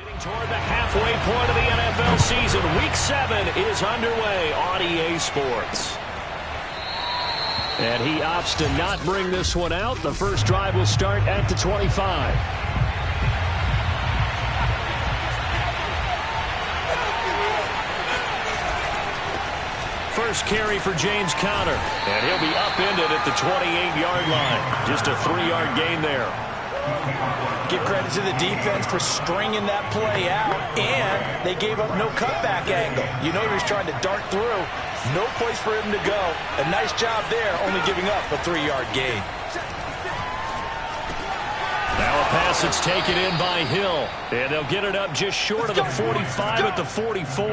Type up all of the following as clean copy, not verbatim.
Getting toward the halfway point of the NFL season. Week 7 is underway on EA Sports. And he opts to not bring this one out. The first drive will start at the 25. First carry for James Conner. And he'll be upended at the 28-yard line. Just a 3-yard gain there. Give credit to the defense for stringing that play out, and they gave up no cutback angle. You know he was trying to dart through. No place for him to go. A nice job there, only giving up a 3-yard gain. Now a pass that's taken in by Hill, and they'll get it up just short of the 45 at the 44.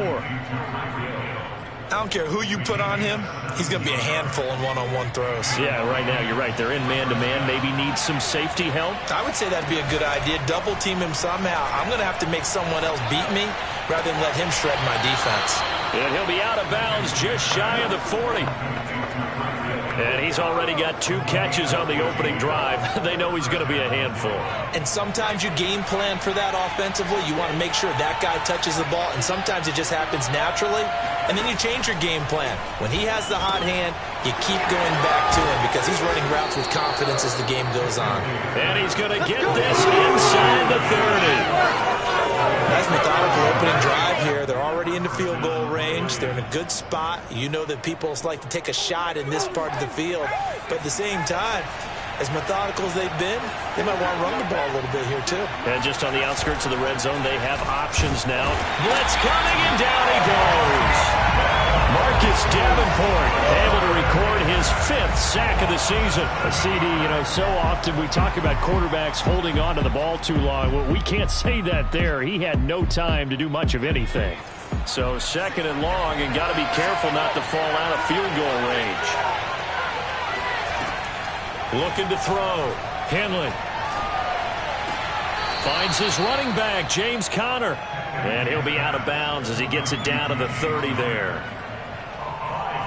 I don't care who you put on him, he's going to be a handful in one-on-one throws. Yeah, right now, you're right. They're in man-to-man. Maybe need some safety help. I would say that'd be a good idea. Double team him somehow. I'm going to have to make someone else beat me rather than let him shred my defense. And he'll be out of bounds just shy of the 40. And he's already got 2 catches on the opening drive. They know he's going to be a handful. And sometimes you game plan for that offensively. You want to make sure that guy touches the ball, and sometimes it just happens naturally. And then you change your game plan. When he has the hot hand, you keep going back to him because he's running routes with confidence as the game goes on. And he's going to get this inside the 30. Nice methodical opening drive here. They're already into field goal range. They're in a good spot. You know that people like to take a shot in this part of the field. But at the same time, as methodical as they've been, they might want to run the ball a little bit here too. And just on the outskirts of the red zone, they have options now. Blitz coming, and down he goes. Marcus Davenport able to record his 5th sack of the season. A CD, you know, so often we talk about quarterbacks holding on to the ball too long. Well, we can't say that there. He had no time to do much of anything. So 2nd and long, and got to be careful not to fall out of field goal range. Looking to throw. Henley finds his running back, James Conner. And he'll be out of bounds as he gets it down to the 30 there.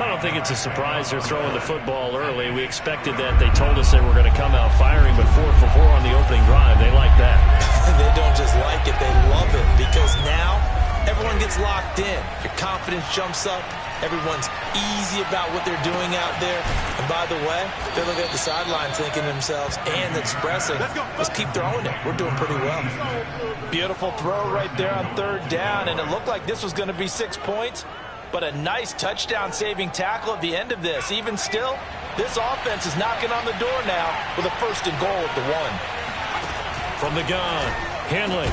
I don't think it's a surprise they're throwing the football early. We expected that. They told us they were going to come out firing, but 4 for 4 on the opening drive. They like that. They don't just like it, they love it, because now everyone gets locked in. Your confidence jumps up. Everyone's easy about what they're doing out there. And by the way, they're looking at the sidelines thinking to themselves and expressing, let's keep throwing it. We're doing pretty well. Beautiful throw right there on 3rd down, and it looked like this was going to be 6 points. But a nice touchdown-saving tackle at the end of this. Even still, this offense is knocking on the door now with a 1st and goal at the 1. From the gun, Henley.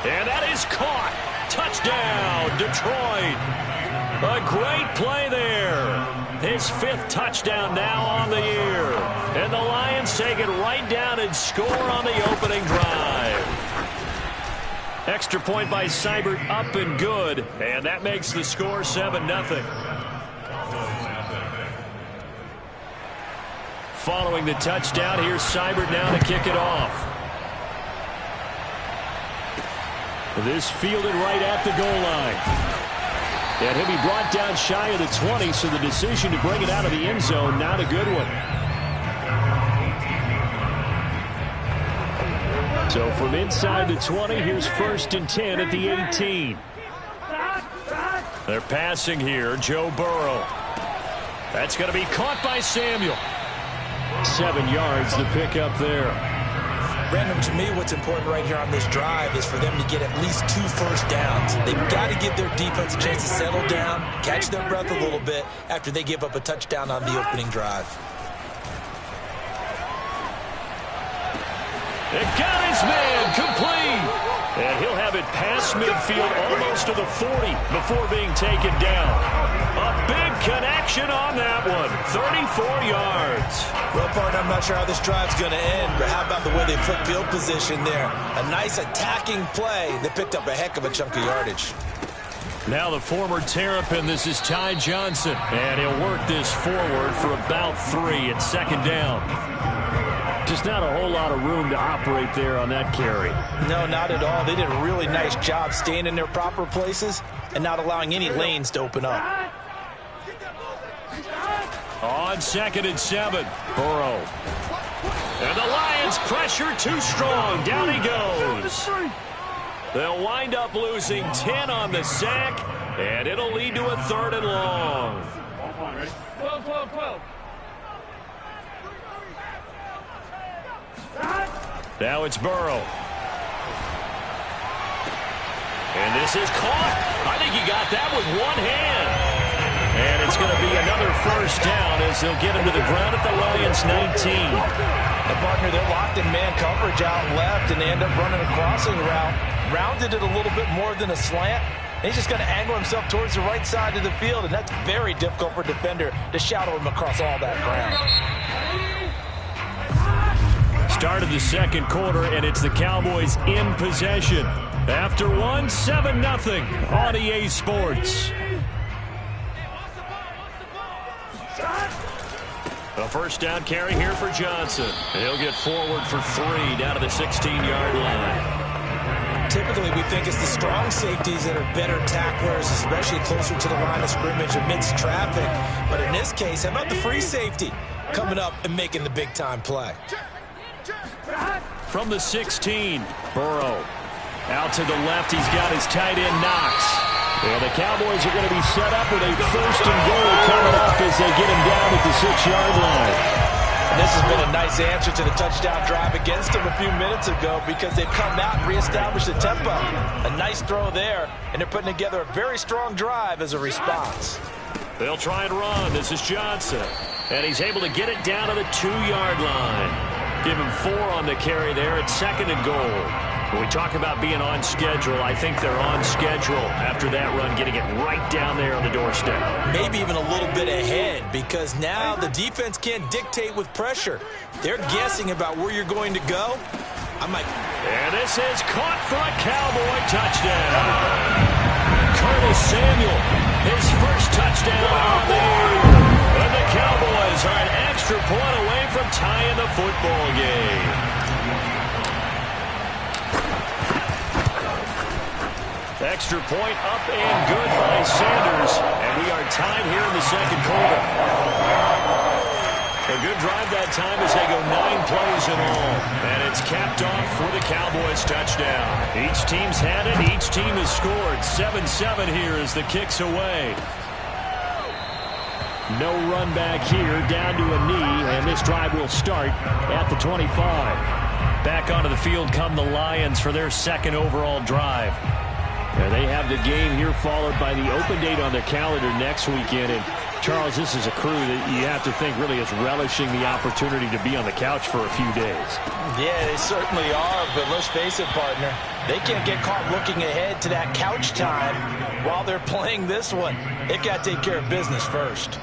And that is caught. Touchdown, Detroit. A great play there. His 5th touchdown now on the year. And the Lions take it right down and score on the opening drive. Extra point by Seibert, up and good. And that makes the score 7-0. Following the touchdown, here's Seibert now to kick it off. This fielded right at the goal line. And he'll be brought down shy of the 20, so the decision to bring it out of the end zone, not a good one. So from inside the 20, here's 1st and 10 at the 18. They're passing here, Joe Burrow. That's going to be caught by Samuel. 7 yards the pickup there. Brandon, to me, what's important right here on this drive is for them to get at least 2 first downs. They've got to give their defense a chance to settle down, catch their breath a little bit after they give up a touchdown on the opening drive. It got his man complete. And he'll have it past midfield almost to the 40 before being taken down. A big connection on that one. 34 yards. Well, partner, I'm not sure how this drive's going to end, but how about the way they flip field position there? A nice attacking play. They picked up a heck of a chunk of yardage. Now the former Terrapin, this is Ty Johnson. And he'll work this forward for about 3 at 2nd down. Just not a whole lot of room to operate there on that carry. No, not at all. They did a really nice job staying in their proper places and not allowing any lanes to open up. On 2nd and 7, Burrow. And the Lions pressure too strong. Down he goes. They'll wind up losing 10 on the sack, and it'll lead to a 3rd and long. 12. Now it's Burrow. And this is caught. I think he got that with one hand. And it's going to be another 1st down as they'll get him to the ground at the Lions' 19. The partner, they're locked in man coverage out left, and they end up running a crossing route. Rounded it a little bit more than a slant. And he's just going to angle himself towards the right side of the field, and that's very difficult for a defender to shadow him across all that ground. Start of the 2nd quarter, and it's the Cowboys in possession. After 7-0 on EA Sports. A 1st down carry here for Johnson. He'll get forward for 3 down to the 16-yard line. Typically, we think it's the strong safeties that are better tacklers, especially closer to the line of scrimmage amidst traffic. But in this case, how about the free safety coming up and making the big-time play? From the 16, Burrow. Out to the left, he's got his tight end Knox. And the Cowboys are going to be set up with a 1st and goal coming up as they get him down at the 6-yard line. And this has been a nice answer to the touchdown drive against them a few minutes ago because they've come out and reestablished the tempo. A nice throw there, and they're putting together a very strong drive as a response. They'll try and run. This is Johnson. And he's able to get it down to the 2-yard line. Give him 4 on the carry there at 2nd and goal. When we talk about being on schedule, I think they're on schedule after that run, getting it right down there on the doorstep. Maybe even a little bit ahead because now the defense can't dictate with pressure. They're guessing about where you're going to go. And this is caught for a Cowboy touchdown. Curtis Samuel, his 1st touchdown on the year. And the Cowboys are an extra point away from tying the football game. Extra point up and good by Sanders. And we are tied here in the 2nd quarter. A good drive that time as they go 9 plays in all. And it's capped off for the Cowboys touchdown. Each team's had it. Each team has scored. 7-7 here as the kick's away. No run back here, down to a knee, and this drive will start at the 25. Back onto the field come the Lions for their 2nd overall drive. And they have the game here followed by the open date on their calendar next weekend. And Charles, this is a crew that you have to think really is relishing the opportunity to be on the couch for a few days. Yeah, they certainly are, but let's face it, partner. They can't get caught looking ahead to that couch time while they're playing this one. They've got to take care of business first.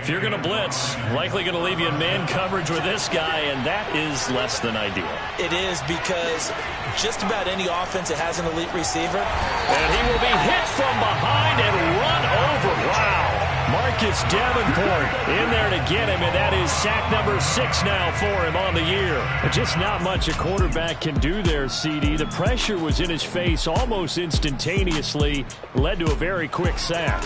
If you're going to blitz, likely going to leave you in man coverage with this guy, and that is less than ideal. It is because just about any offense that has an elite receiver. And he will be hit from behind and run over. Wow. Marcus Davenport in there to get him, and that is sack number 6 now for him on the year. Just not much a quarterback can do there, CD. The pressure was in his face almost instantaneously, led to a very quick sack.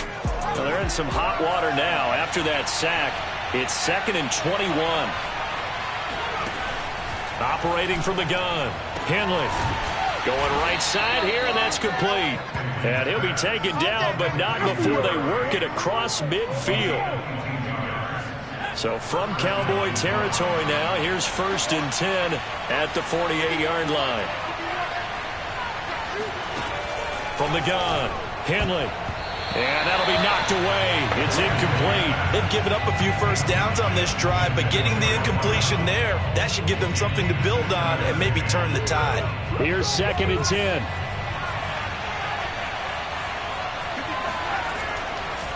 Well, they're in some hot water now. After that sack, it's 2nd and 21. Operating from the gun, Henley. Going right side here, and that's complete. And he'll be taken down, but not before they work it across midfield. So from Cowboy territory now, here's 1st and 10 at the 48-yard line. From the gun, Henley. And that'll be knocked away. It's incomplete. They've given up a few first downs on this drive, but getting the incompletion there, that should give them something to build on and maybe turn the tide. Here's 2nd and 10.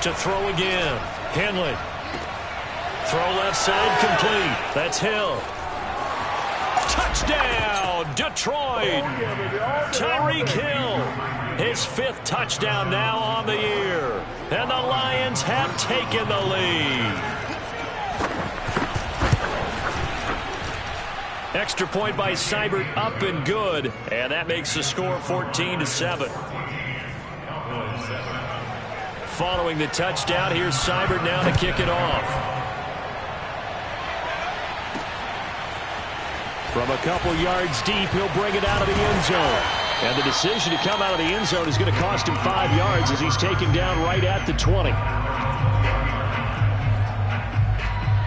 To throw again. Henley. Throw left side complete. That's Hill. Touchdown, Detroit. Tyreek Hill. His 5th touchdown now on the year. And the Lions have taken the lead. Extra point by Seibert, up and good. And that makes the score 14-7. Following the touchdown, here's Seibert now to kick it off. From a couple yards deep, he'll bring it out of the end zone. And the decision to come out of the end zone is going to cost him 5 yards as he's taken down right at the 20.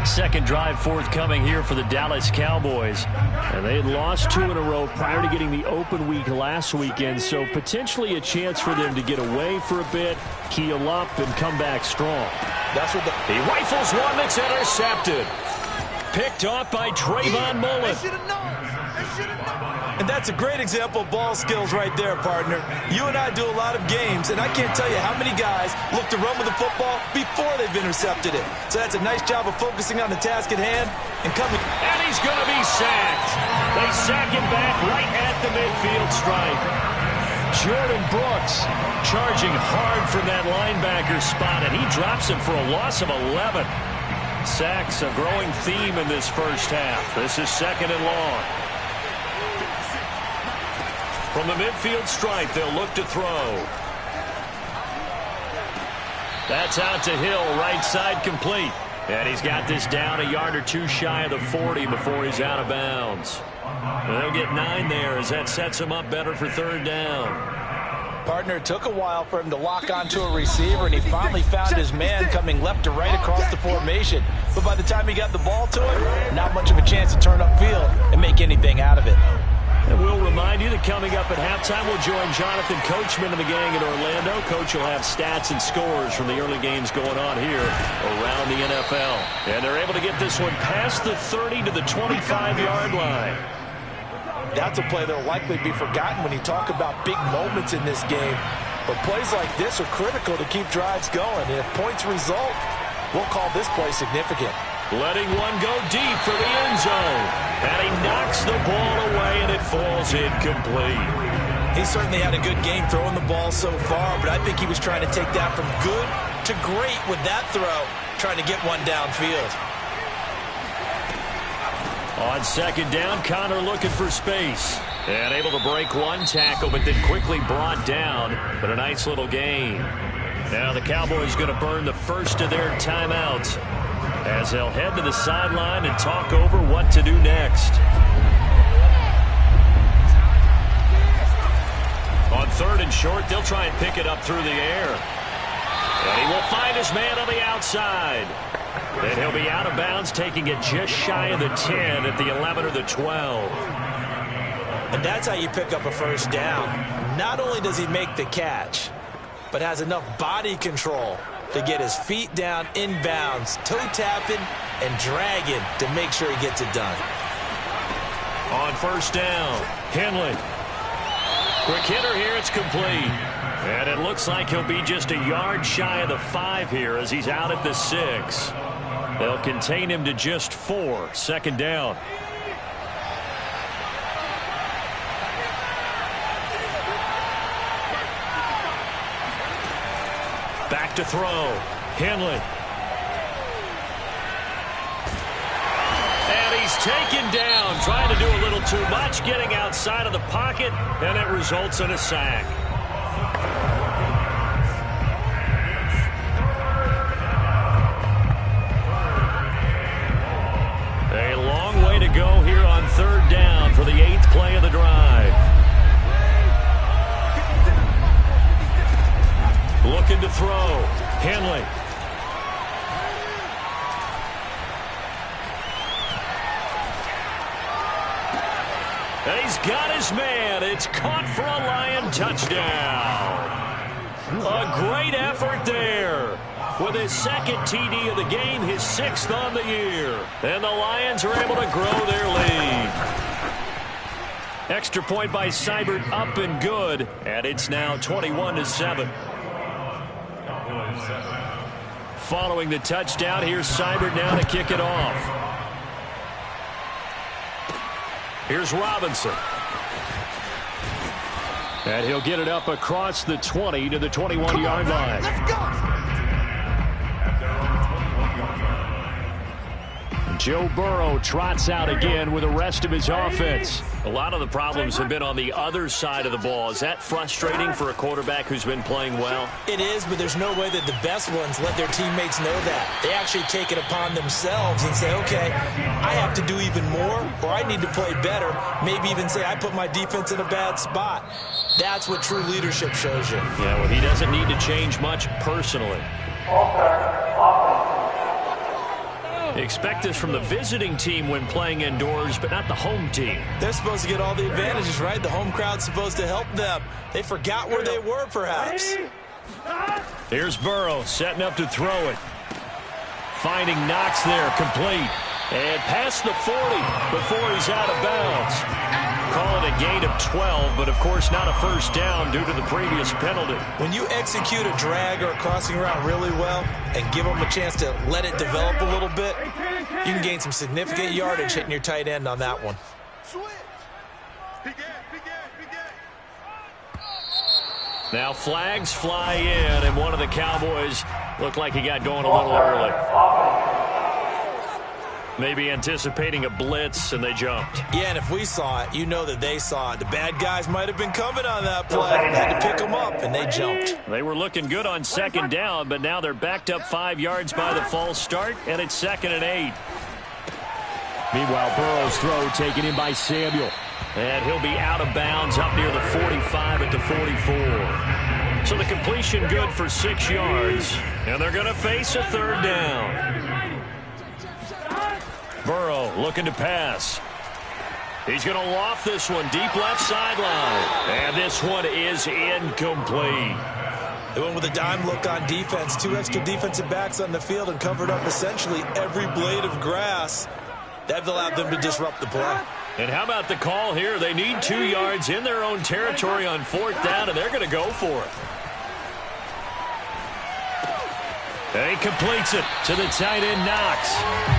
Second drive forthcoming here for the Dallas Cowboys. And they had lost 2 in a row prior to getting the open week last weekend, so potentially a chance for them to get away for a bit, keel up, and come back strong. That's what he rifles one that's intercepted. Picked off by Trayvon Mullen. And that's a great example of ball skills right there, partner. You and I do a lot of games, and I can't tell you how many guys look to run with the football before they've intercepted it. So that's a nice job of focusing on the task at hand and coming. And he's going to be sacked. They sack him back right at the midfield stripe. Jordan Brooks charging hard from that linebacker spot, and he drops him for a loss of 11. Sacks a growing theme in this first half. This is 2nd and long. From the midfield stripe, they'll look to throw. That's out to Hill, right side complete. And he's got this down a yard or 2 shy of the 40 before he's out of bounds. And they'll get 9 there as that sets him up better for 3rd down. Partner, it took a while for him to lock onto a receiver, and he finally found his man coming left to right across the formation. But by the time he got the ball to him, not much of a chance to turn upfield and make anything out of it. And we'll remind you that coming up at halftime, we'll join Jonathan Coachman and the gang in Orlando. Coach will have stats and scores from the early games going on here around the NFL. And they're able to get this one past the 30 to the 25-yard line. That's a play that will likely be forgotten when you talk about big moments in this game. But plays like this are critical to keep drives going. And if points result, we'll call this play significant. Letting one go deep for the end zone. And he knocks the ball away, and it falls incomplete. He certainly had a good game throwing the ball so far, but I think he was trying to take that from good to great with that throw, trying to get one downfield. On 2nd down, Connor looking for space. And able to break one tackle, but then quickly brought down. But a nice little gain. Now the Cowboys going to burn the first of their timeouts as they'll head to the sideline and talk over what to do next. On 3rd and short, they'll try and pick it up through the air. And he will find his man on the outside. And he'll be out of bounds, taking it just shy of the 10 at the 11 or the 12. And that's how you pick up a first down. Not only does he make the catch, but has enough body control to get his feet down inbounds, toe tapping and dragging to make sure he gets it done. On 1st down, Henley. Quick hitter here, it's complete. And it looks like he'll be just a yard shy of the 5 here as he's out at the 6. They'll contain him to just 4. 2nd down. Back to throw. Henley. And he's taken down, trying to do a little too much, getting outside of the pocket, and it results in a sack. A long way to go here on 3rd down for the 8th play of the drive. Looking to throw. Henley. And he's got his man. It's caught for a Lion touchdown. A great effort there. With his 2nd TD of the game, his 6th on the year. And the Lions are able to grow their lead. Extra point by Seibert, up and good. And it's now 21-7. Following the touchdown, here's Seibert now to kick it off. Here's Robinson. And he'll get it up across the 20 to the 21-yard line. Let's go! Joe Burrow trots out again with the rest of his offense. A lot of the problems have been on the other side of the ball. Is that frustrating for a quarterback who's been playing well? It is, but there's no way that the best ones let their teammates know that. They actually take it upon themselves and say, okay, I have to do even more, or I need to play better. Maybe even say I put my defense in a bad spot. That's what true leadership shows you. Yeah, well, he doesn't need to change much personally. Expect this from the visiting team when playing indoors, but not the home team. They're supposed to get all the advantages, right? The home crowd's supposed to help them. They forgot where they were, perhaps. Here's Burrow setting up to throw it. Finding Knox there, complete. And past the 40 before he's out of bounds. Call it a gain of 12, but of course not a first down due to the previous penalty. When you execute a drag or a crossing route really well and give them a chance to let it develop a little bit, you can gain some significant yardage hitting your tight end on that one. Now flags fly in, and one of the Cowboys looked like he got going a little early. Maybe anticipating a blitz, and they jumped. Yeah, and if we saw it, you know that they saw it. The bad guys might have been coming on that play. Had to pick them up, and they jumped. They were looking good on second down, but now they're backed up 5 yards by the false start, and it's 2nd and 8. Meanwhile, Burrow's throw taken in by Samuel. And he'll be out of bounds up near the 45 at the 44. So the completion good for 6 yards, and they're going to face a 3rd down. Burrow looking to pass. He's going to loft this one deep left sideline. And this one is incomplete. They went with a dime look on defense. 2 extra defensive backs on the field and covered up essentially every blade of grass. That allowed them to disrupt the play. And how about the call here? They need 2 yards in their own territory on 4th down, and they're going to go for it. And he completes it to the tight end, Knox.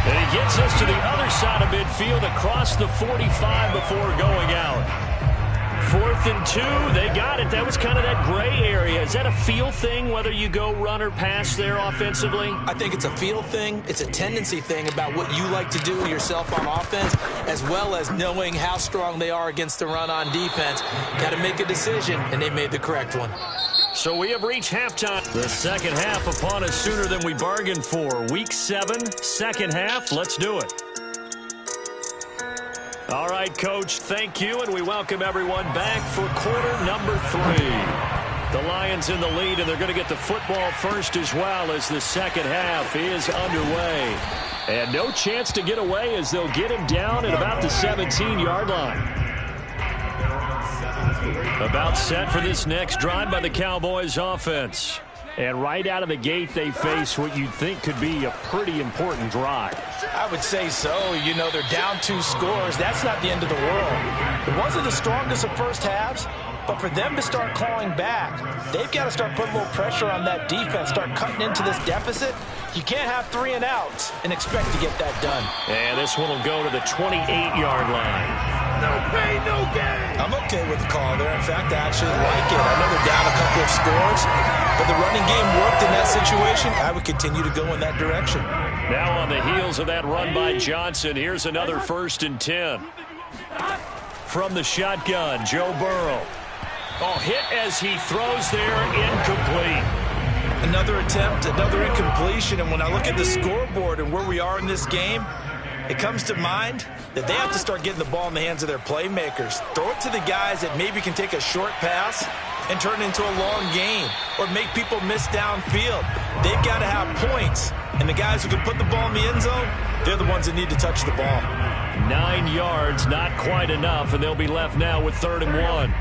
And he gets us to the other side of midfield across the 45 before going out. 4th and 2, they got it. That was kind of that gray area. Is that a feel thing, whether you go run or pass there offensively? I think it's a feel thing. It's a tendency thing about what you like to do yourself on offense, as well as knowing how strong they are against the run on defense. Got to make a decision, and they made the correct one. So we have reached halftime. The second half upon us sooner than we bargained for. Week 7, second half. Let's do it. All right, Coach, thank you, and we welcome everyone back for quarter number 3. The Lions in the lead, and they're going to get the football first as well as the second half is underway. And no chance to get away as they'll get him down at about the 17-yard line. About set for this next drive by the Cowboys offense. And right out of the gate, they face what you'd think could be a pretty important drive. I would say so. You know, they're down 2 scores. That's not the end of the world. It wasn't the strongest of first halves, but for them to start clawing back, they've got to start putting a little pressure on that defense, start cutting into this deficit. You can't have 3 and outs and expect to get that done. And this one will go to the 28-yard line. No pain, no gain. I'm okay with the call there. In fact, I actually like it. I know they're down a couple of scores, but the running game worked in that situation. I would continue to go in that direction. Now on the heels of that run by Johnson, here's another 1st and 10. From the shotgun, Joe Burrow. Oh, hit as he throws there, incomplete. Another attempt, another incompletion, and when I look at the scoreboard and where we are in this game, it comes to mind that they have to start getting the ball in the hands of their playmakers. Throw it to the guys that maybe can take a short pass and turn it into a long gain or make people miss downfield. They've got to have points, and the guys who can put the ball in the end zone, they're the ones that need to touch the ball. 9 yards, not quite enough, and they'll be left now with 3rd and 1.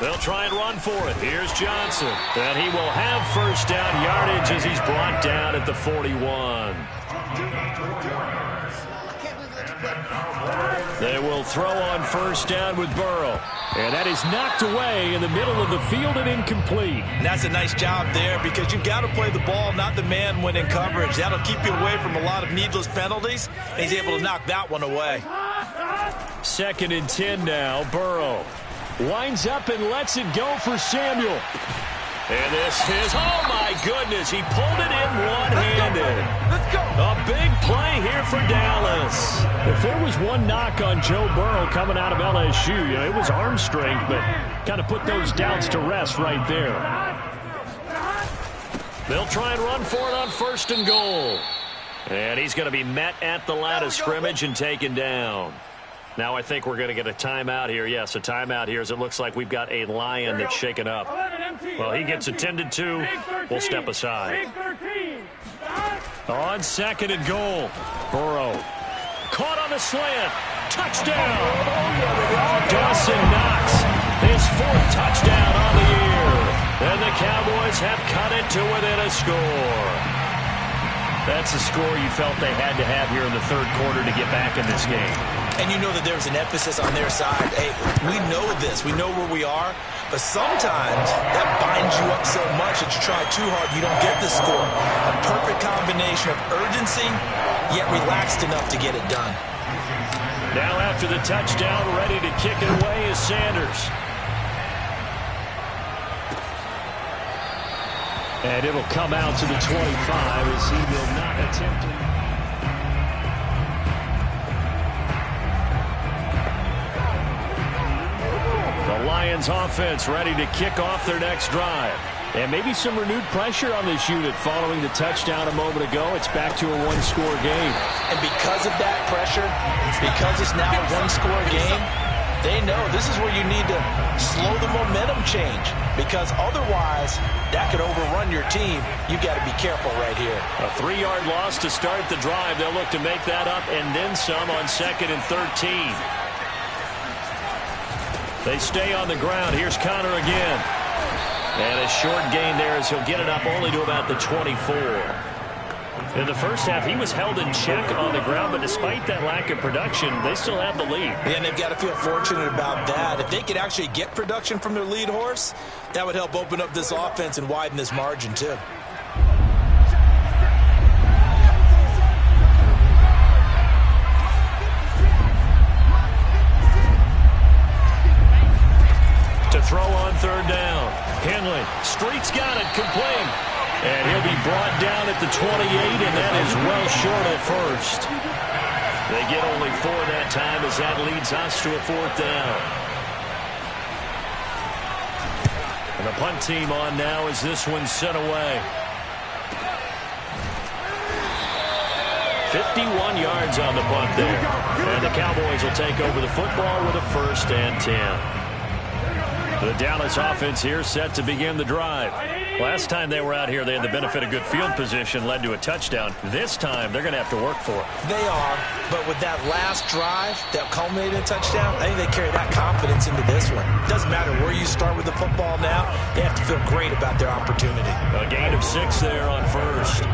They'll try and run for it. Here's Johnson. And he will have first down yardage as he's brought down at the 41. They will throw on first down with Burrow. And that is knocked away in the middle of the field and incomplete. And that's a nice job there because you've got to play the ball, not the man when in coverage. That'll keep you away from a lot of needless penalties. And he's able to knock that one away. 2nd and 10 now. Burrow winds up and lets it go for Samuel. And this is, oh my goodness, he pulled it in one-handed. Let's go. A big play here for Dallas. If there was one knock on Joe Burrow coming out of LSU, it was arm strength, but kind of put those doubts to rest right there. They'll try and run for it on 1st and goal. And he's going to be met at the line of scrimmage and taken down. Now I think we're going to get a timeout here. Yes, a timeout here as it looks like we've got a Lion that's shaken up. Well, he gets attended to. We'll step aside. On 2nd and goal. Burrow. Caught on the slant. Touchdown. Dawson Knox. His 4th touchdown on the year. And the Cowboys have cut it to within a score. That's the score you felt they had to have here in the 3rd quarter to get back in this game. And you know that there's an emphasis on their side. Hey, we know this. We know where we are. But sometimes that binds you up so much that you try too hard, you don't get the score. A perfect combination of urgency, yet relaxed enough to get it done. Now after the touchdown, ready to kick it away is Sanders. And it'll come out to the 25 as he will not attempt it. The Lions offense ready to kick off their next drive. And maybe some renewed pressure on this unit following the touchdown a moment ago. It's back to a one-score game. And because of that pressure, because it's now a one-score game, they know this is where you need to slow the momentum change. Because otherwise, that could overrun your team. You've got to be careful right here. A 3-yard loss to start the drive. They'll look to make that up and then some on 2nd and 13. They stay on the ground. Here's Connor again. And a short gain there as he'll get it up only to about the 24. In the first half, he was held in check on the ground, but despite that lack of production, they still have the lead. And they've got to feel fortunate about that. If they could actually get production from their lead horse, that would help open up this offense and widen this margin, too. To throw on 3rd down. Henley, Street's got it, complete. And he'll be brought down at the 28, and that is well short of 1st. They get only 4 that time as that leads us to a 4th down. And the punt team on now as this one's sent away. 51 yards on the punt there. And the Cowboys will take over the football with a 1st and 10. The Dallas offense here set to begin the drive. Last time they were out here, they had the benefit of good field position, led to a touchdown. This time, they're going to have to work for it. They are, but with that last drive that culminated in a touchdown, I think they carry that confidence into this one. Doesn't matter where you start with the football now, they have to feel great about their opportunity. A gain of 6 there on 1st.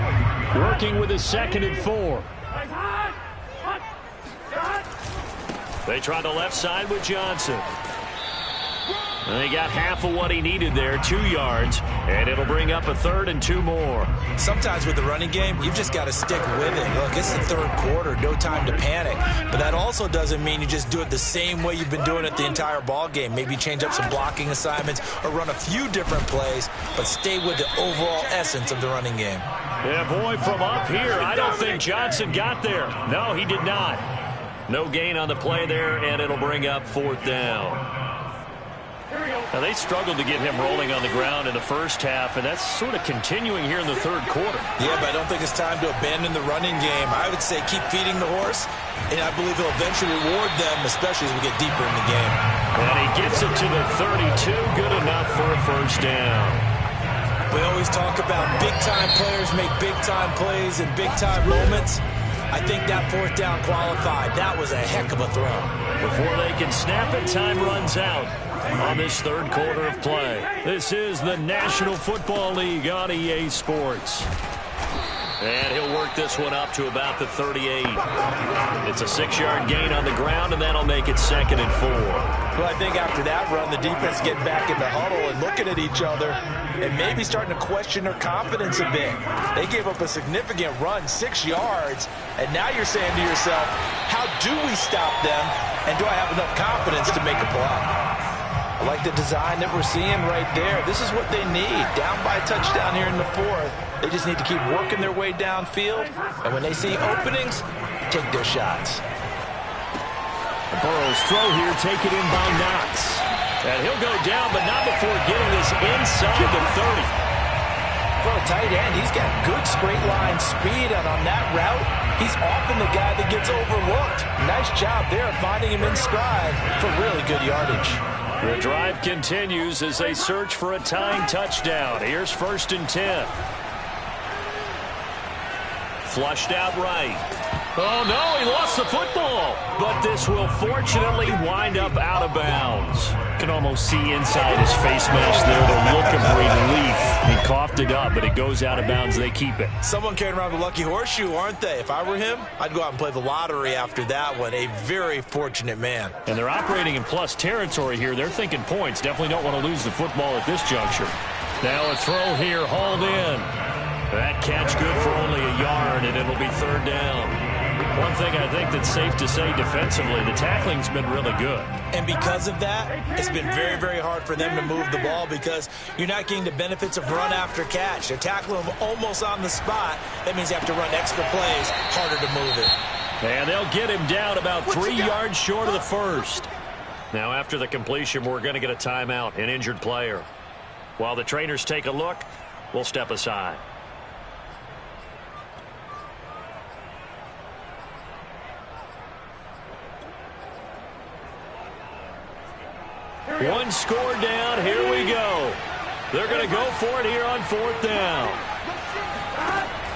Working with a 2nd and 4. They try the left side with Johnson. And they got half of what he needed there, 2 yards, and it'll bring up a 3rd and 2 more. Sometimes with the running game, you've just got to stick with it. Look, it's the 3rd quarter, no time to panic. But that also doesn't mean you just do it the same way you've been doing it the entire ball game. Maybe change up some blocking assignments or run a few different plays, but stay with the overall essence of the running game. Yeah, boy, from up here, I don't think Johnson got there. No, he did not. No gain on the play there, and it'll bring up 4th down. Now, they struggled to get him rolling on the ground in the first half, and that's sort of continuing here in the 3rd quarter. Yeah, but I don't think it's time to abandon the running game. I would say keep feeding the horse, and I believe he'll eventually reward them, especially as we get deeper in the game. And he gets it to the 32, good enough for a 1st down. We always talk about big-time players make big-time plays in big-time moments. I think that 4th down qualified. That was a heck of a throw. Before they can snap it, time runs out on this 3rd quarter of play. This is the National Football League on EA Sports. And he'll work this one up to about the 38. It's a 6-yard gain on the ground, and that'll make it 2nd and 4. Well, I think after that run, the defense getting back in the huddle and looking at each other and maybe starting to question their confidence a bit. They gave up a significant run, 6 yards, and now you're saying to yourself, how do we stop them, and do I have enough confidence to make a play? like the design that we're seeing right there. This is what they need. Down by a touchdown here in the fourth. They just need to keep working their way downfield. And when they see openings, take their shots. Burrow's throw here taken in by Knox. And he'll go down, but not before getting this inside the 30. For a tight end, he's got good straight line speed, and on that route, he's often the guy that gets overlooked. Nice job there finding him in stride for really good yardage. The drive continues as they search for a tying touchdown. Here's 1st and 10. Flushed out right. Oh, no, he lost the football. But this will fortunately wind up out of bounds. Can almost see inside his face mask there the look of relief. He coughed it up, but it goes out of bounds. They keep it. Someone carrying around the lucky horseshoe, aren't they? If I were him, I'd go out and play the lottery after that one. A very fortunate man. And they're operating in plus territory here. They're thinking points. Definitely don't want to lose the football at this juncture. Now a throw here, hauled in. That catch good for only a yard, and it'll be 3rd down. One thing I think that's safe to say defensively, the tackling's been really good. And because of that, it's been very, very hard for them to move the ball because you're not getting the benefits of run after catch. They're tackling them almost on the spot. That means you have to run extra plays, harder to move it. And they'll get him down about 3 yards short of the first. Now after the completion, we're going to get a timeout, an injured player. While the trainers take a look, we'll step aside. One score down. Here we go. They're going to go for it here on 4th down.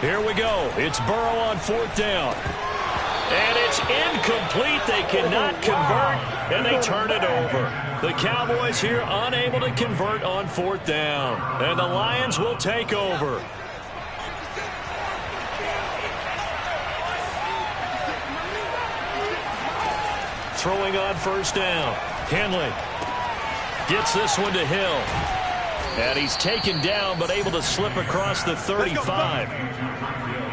Here we go. It's Burrow on 4th down. And it's incomplete. They cannot convert, and they turn it over. The Cowboys here unable to convert on 4th down. And the Lions will take over. Throwing on 1st down. Henley gets this one to Hill. And he's taken down, but able to slip across the 35.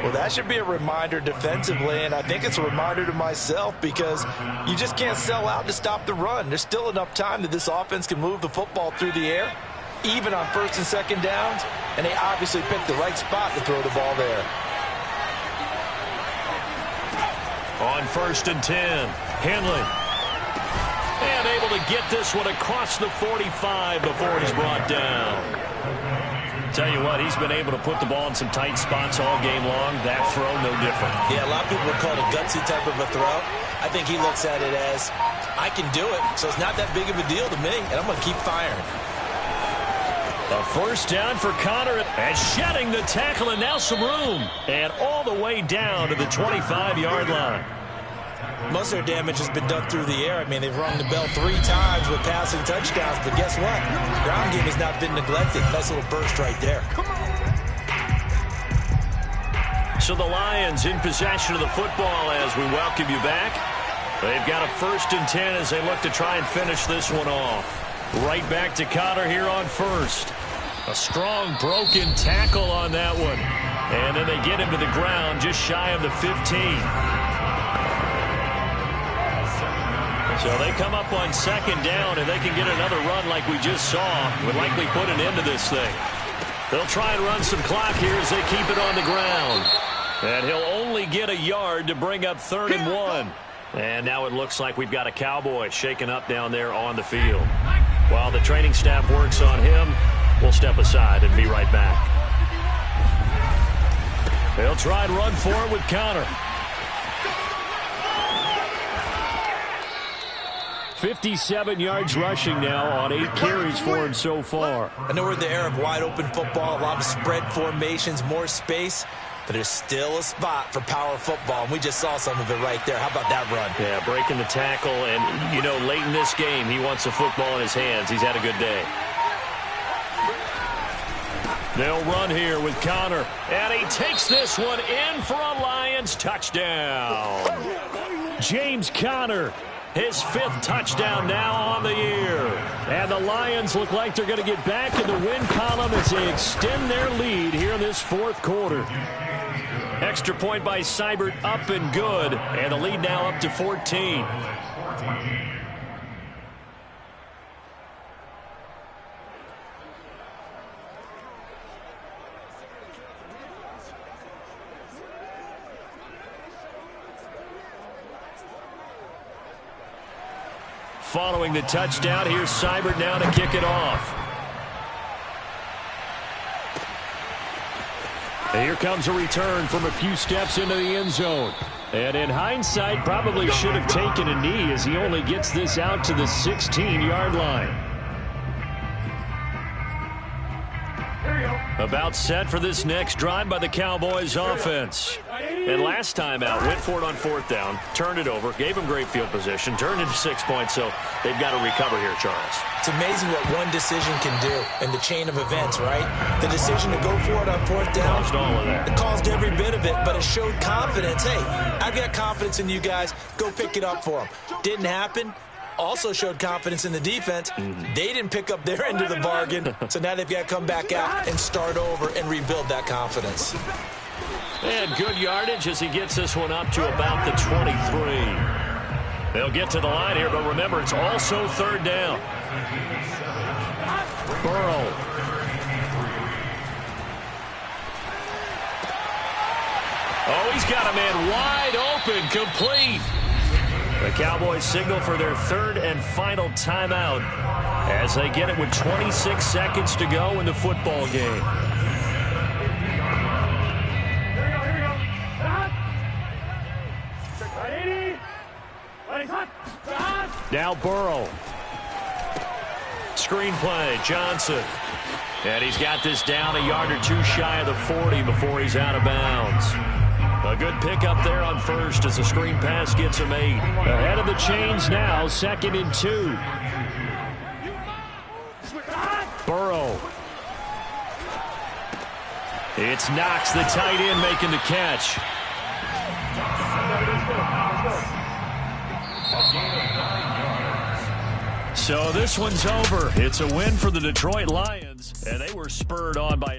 Well, that should be a reminder defensively, and I think it's a reminder to myself because you just can't sell out to stop the run. There's still enough time that this offense can move the football through the air, even on 1st and 2nd downs, and they obviously picked the right spot to throw the ball there. On 1st and 10, Henley. And able to get this one across the 45 before he's brought down. Tell you what, he's been able to put the ball in some tight spots all game long. That throw, no different. Yeah, a lot of people would call it a gutsy type of a throw. I think he looks at it as, I can do it, so it's not that big of a deal to me, and I'm going to keep firing. A 1st down for Connor, and shedding the tackle, and now some room. And all the way down to the 25-yard line. Most of their damage has been done through the air. I mean, they've rung the bell 3 times with passing touchdowns, but guess what? Ground game has not been neglected. Nice little burst right there. So the Lions in possession of the football as we welcome you back. They've got a 1st and 10 as they look to try and finish this one off. Right back to Connor here on 1st. A strong broken tackle on that one. And then they get him to the ground just shy of the 15. So they come up on 2nd down, and they can get another run like we just saw. Would likely put an end to this thing. They'll try and run some clock here as they keep it on the ground. And he'll only get a yard to bring up 3rd and 1. And now it looks like we've got a Cowboy shaken up down there on the field. While the training staff works on him, we'll step aside and be right back. They'll try and run for it with Connor. 57 yards rushing now on 8 carries for him so far. I know we're in the era of wide-open football, a lot of spread formations, more space, but there's still a spot for power football, and we just saw some of it right there. How about that run? Yeah, breaking the tackle, and, you know, late in this game, he wants the football in his hands. He's had a good day. They'll run here with Connor, and he takes this one in for a Lions touchdown. James Conner. His 5th touchdown now on the year. And the Lions look like they're going to get back in the win column as they extend their lead here in this 4th quarter. Extra point by Seibert up and good. And the lead now up to 14. following the touchdown. Here's Seibert now to kick it off. Here comes a return from a few steps into the end zone. And in hindsight, probably should have taken a knee as he only gets this out to the 16-yard line. About set for this next drive by the Cowboys offense. And last time out, went for it on fourth down, turned it over, gave them great field position, turned into 6 points, so they've got to recover here, Charles. It's amazing what one decision can do in the chain of events, right? The decision to go for it on fourth down. Caused all of that. It caused every bit of it, but it showed confidence. Hey, I've got confidence in you guys. Go pick it up for them. Didn't happen. Also showed confidence in the defense. They didn't pick up their end of the bargain, so now they've got to come back out and start over and rebuild that confidence. And good yardage as he gets this one up to about the 23. They'll get to the line here, but remember, it's also third down. Burrow. Oh, he's got a man wide open, complete. The Cowboys signal for their third and final timeout as they get it with 26 seconds to go in the football game. Now Burrow. Screen play, Johnson. And he's got this down a yard or two shy of the 40 before he's out of bounds. A good pickup there on first as the screen pass gets him 8. Ahead of the chains now, 2nd and 2. Burrow. It's Knox, the tight end, making the catch. So this one's over. It's a win for the Detroit Lions, and they were spurred on by a